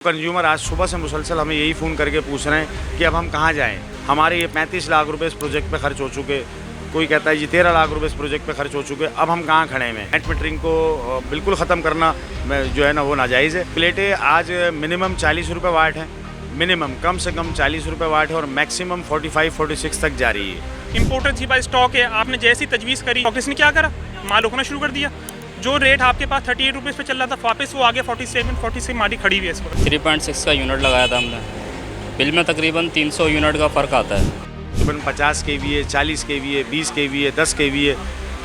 Consumer आज सुबह से मुसलसल हमें यही फ़ोन करके पूछ रहे हैं कि अब हम कहाँ जाएं। हमारे ये 35 लाख रुपए इस प्रोजेक्ट पे खर्च हो चुके, कोई कहता है जी 13 लाख रुपए इस प्रोजेक्ट पे खर्च हो चुके, अब हम कहाँ खड़े हैं। नेट मीटरिंग को बिल्कुल ख़त्म करना जो है ना वो नाजायज़ है। प्लेटें आज मिनिमम 40 रुपये वाट है, मिनिमम कम से कम 40 रुपये वाट है और मैक्सिमम 45-46 तक जा रही है। इम्पोर्टेड थी बाई स्टॉक है, आपने जैसी तजवीज़ करी इसने क्या करा, माल उखना शुरू कर दिया। जो रेट आपके पास 38 रुपीज़ पे चल रहा था वापस वो आगे 47-46 माली खड़ी हुई है। इस पर 3.6 का यूनिट लगाया था हमने। बिल में तकरीबन 300 यूनिट का फ़र्क आता है। तकरीबन 50 kVA, 40 kVA, 20 kVA, 10 kVA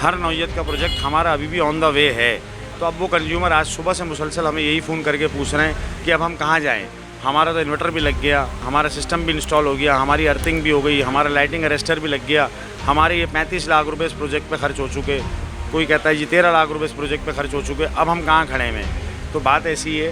हर नौयत का प्रोजेक्ट हमारा अभी भी ऑन द वे है। तो अब वो कंज्यूमर आज सुबह से मुसलसल हमें यही फ़ोन करके पूछ रहे हैं कि अब हम कहाँ जाएँ। हमारा तो इन्वर्टर भी लग गया, हमारा सिस्टम भी इंस्टॉल हो गया, हमारी अर्थिंग भी हो गई, हमारा लाइटिंग अरेस्टर भी लग गया, हमारे ये 35 लाख रुपए इस प्रोजेक्ट पे खर्च हो चुके, कोई कहता है जी 13 लाख रुपए इस प्रोजेक्ट पे खर्च हो चुके, अब हम कहाँ खड़े हैं। तो बात ऐसी है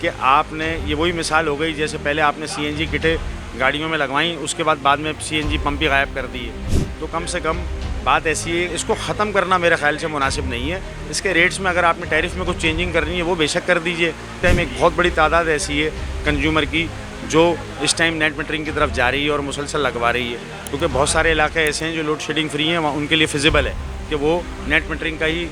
कि आपने ये वही मिसाल हो गई जैसे पहले आपने CNG किटें गाड़ियों में लगवाई, उसके बाद में CNG पंप ही गायब कर दिए। तो कम से कम बात ऐसी है, इसको ख़त्म करना मेरे ख्याल से मुनासिब नहीं है। इसके रेट्स में अगर आपने टैरिफ में कुछ चेंजिंग करनी है वो बेशक कर दीजिए। टाइम एक बहुत बड़ी तादाद ऐसी है कंज्यूमर की जो इस टाइम नेट मीटरिंग की तरफ जा रही है और मुसलसल लगवा रही है, क्योंकि बहुत सारे इलाके ऐसे हैं जो लोड शेडिंग फ्री हैं, उनके लिए फिजिबल है कि वो नेट मीटरिंग का ही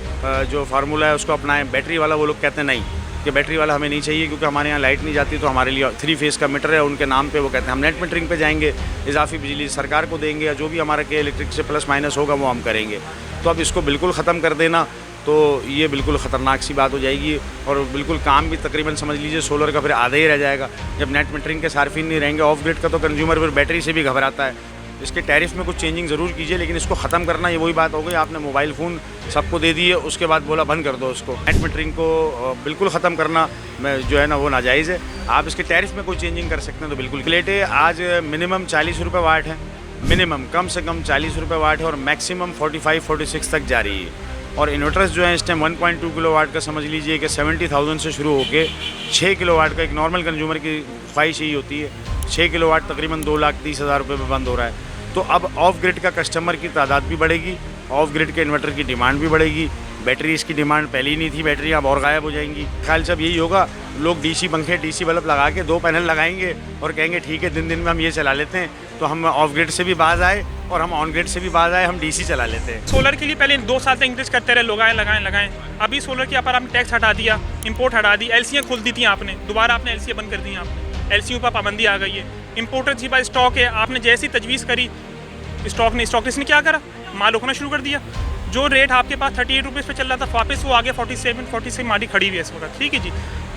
जो फार्मूला है उसको अपनाएं। बैटरी वाला वो लोग कहते हैं नहीं कि बैटरी वाला हमें नहीं चाहिए क्योंकि हमारे यहाँ लाइट नहीं जाती, तो हमारे लिए 3 फेज़ का मीटर है उनके नाम पे, वो कहते हैं हम नेट मीटरिंग पे जाएंगे, इजाफी बिजली सरकार को देंगे या जो भी हमारा के इलेक्ट्रिक से प्लस माइनस होगा वो हम करेंगे। तो अब इसको बिल्कुल ख़त्म कर देना तो ये बिल्कुल ख़तरनाक सी बात हो जाएगी और बिल्कुल काम भी तकरीबन समझ लीजिए सोलर का फिर आधा ही रह जाएगा। जब नेट मीटरिंग के सार्फिन नहीं रहेंगे ऑफ ग्रिड का, तो कंज्यूमर फिर बैटरी से भी घबराता है। इसके टैरिफ में कुछ चेंजिंग ज़रूर कीजिए, लेकिन इसको ख़त्म करना ये वही बात हो गई, आपने मोबाइल फ़ोन सबको दे दिए, उसके बाद बोला बंद कर दो उसको। नेट मीटरिंग को बिल्कुल ख़त्म करना जो है ना वो नाजायज़ है। आप इसके टैरिफ में कोई चेंजिंग कर सकते हैं तो बिल्कुल। प्लेटें आज मिनिमम 40 रुपये वाट है, मिनिमम कम से कम 40 रुपये वाट है और मैक्सिमम 45-46 तक जा रही है। और इन्वर्टर्स जो है इस टाइम 1.2 किलोवाट का समझ लीजिए कि 70,000 से शुरू होकर 6 किलोवाट का एक नॉर्मल कंज्यूमर की ख्वाहिश यही होती है। 6 किलोवाट तकरीबन 2,30,000 रुपये में बंद हो रहा है। तो अब ऑफ ग्रिड का कस्टमर की तादाद भी बढ़ेगी, ऑफ ग्रिड के इन्वर्टर की डिमांड भी बढ़ेगी। बैटरी इसकी डिमांड पहले ही नहीं थी, बैटरी अब और गायब हो जाएंगी। ख्याल से अब यही होगा, लोग DC पंखे DC बल्ब लगा के 2 पैनल लगाएंगे और कहेंगे ठीक है दिन में हम ये चला लेते हैं, तो हम ऑफ ग्रिड से भी बाज आए और हम ऑन ग्रिड से भी बाज आए, हम DC चला लेते हैं। सोलर के लिए पहले 2 साल तक इंक्रीज करते रहे, लगाएं। अभी सोलर के ऊपर आपने टैक्स हटा दिया, इंपोर्ट हटा दी, LCयाँ खोल दी थी आपने, दोबारा आपने LCयाँ बंद कर दी, आपने LCयों पर पाबंदी आ गई है। इम्पोर्टेड थी बाई स्टॉक है, आपने जैसी तजवीज़ करी स्टॉकलेस ने क्या करा, माल उखना शुरू कर दिया। जो रेट आपके पास 38 रुपीज़ पे चल रहा था वापस वो आगे 47-46 माली खड़ी हुई है इस वक्त। ठीक है जी,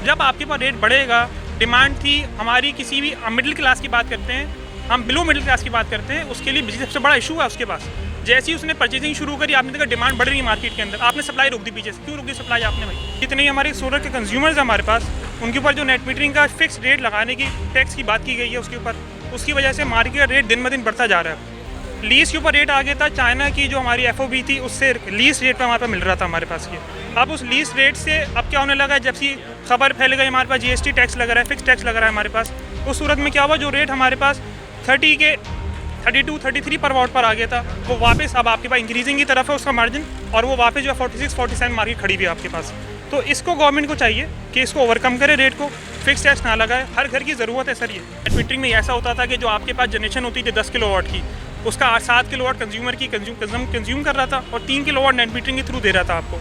जब आपके पास रेट बढ़ेगा, डिमांड थी हमारी किसी भी मिडिल क्लास की बात करते हैं, हम बिलो मिडिल क्लास की बात करते हैं, उसके लिए बिजली सबसे बड़ा इशू है उसके पास। जैसे ही उसने परचेजिंग शुरू करी, आपने देखा डिमांड बढ़ रही है मार्केट के अंदर, आपने सप्लाई रोक दी पीछे से। क्यों रोक दी सप्लाई आपने भाई? जितने ही हमारे सोलर के कंज्यूमर्स हमारे पास, उनके ऊपर जो नेट मीटरिंग का फिक्स रेट लगाने की टैक्स की बात की गई है उसके ऊपर, उसकी वजह से मार्केट का रेट दिन ब दिन बढ़ता जा रहा है। लीज के ऊपर रेट आ गया था, चाइना की जो हमारी FOB थी उससे लीज रेट पर हमारे पास मिल रहा था हमारे पास ये। अब उस लीज रेट से अब क्या होने लगा है, जब से खबर फैल गई हमारे पास GST टैक्स लग रहा है, फिक्स टैक्स लग रहा है हमारे पास। उस सूरत में क्या हुआ, जो रेट हमारे पास 32-33 पर वाट पर आ गया था, वो वापस अब आपके पास इंक्रीजिंग की तरफ है उसका मार्जिन, और वो वापस जो है 46-47 मार्केट खड़ी हुई है आपके पास। तो इसको गवर्नमेंट को चाहिए कि इसको ओवरकम करे, रेट को फिक्स टैक्स ना लगाए, हर घर की ज़रूरत है सर। ये नेट मीटरिंग में ऐसा होता था कि जो आपके पास जनरेशन होती थी 10 किलोवाट की, उसका 7 किलोवाट कंज्यूमर की कंज्यूम कर रहा था और 3 किलोवाट नेट मीटरिंग के थ्रू दे रहा था आपको।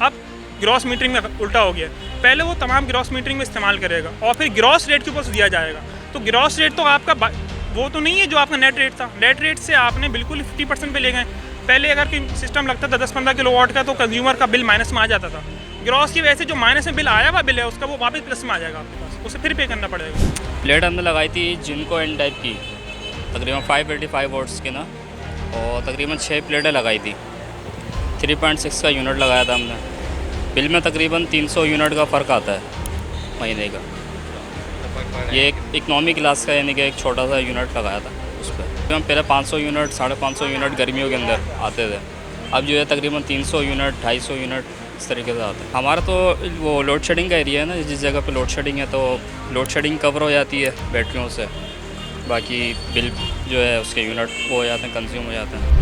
अब ग्रॉस मीटरिंग में उल्टा हो गया, पहले वो तमाम ग्रॉस मीटरिंग में इस्तेमाल करेगा और फिर ग्रॉस रेट के ऊपर दिया जाएगा। तो ग्रॉस रेट तो आपका वो तो नहीं है जो आपका नेट रेट था, नेट रेट से आपने बिल्कुल 50% पे ले गए। पहले अगर कोई सिस्टम लगता था 10-15 किलोवाट का तो कंज्यूमर का बिल माइनस में आ जाता था। ग्रॉस की वजह से जो माइनस में बिल आया हुआ बिल है उसका वो वापस प्लस में आ जाएगा आपके पास, उसे फिर पे करना पड़ेगा। प्लेट हमने लगाई थी जिनको एन टाइप की, तकरीबन 585 वोट्स की ना, और तकरीबन 6 प्लेटें लगाई थी। 3.6 का यूनिट लगाया था हमने। बिल में तकरीबन 300 यूनिट का फ़र्क आता है महीने का। ये एक इकनॉमी क्लास का यानी कि एक छोटा सा यूनिट लगाया था उस पर। हम पहले 500 यूनिट 550 यूनिट गर्मियों के अंदर आते थे, अब जो है तकरीबन 300 यूनिट 250 यूनिट इस तरीके से आता है। हमारा तो वो लोड शेडिंग का एरिया है ना, जिस जगह पे लोड शेडिंग है तो लोड शेडिंग कवर हो जाती है बैटरियों से, बाकी बिल जो है उसके यूनिट वो हो जाते हैं, कंज्यूम हो जाते हैं।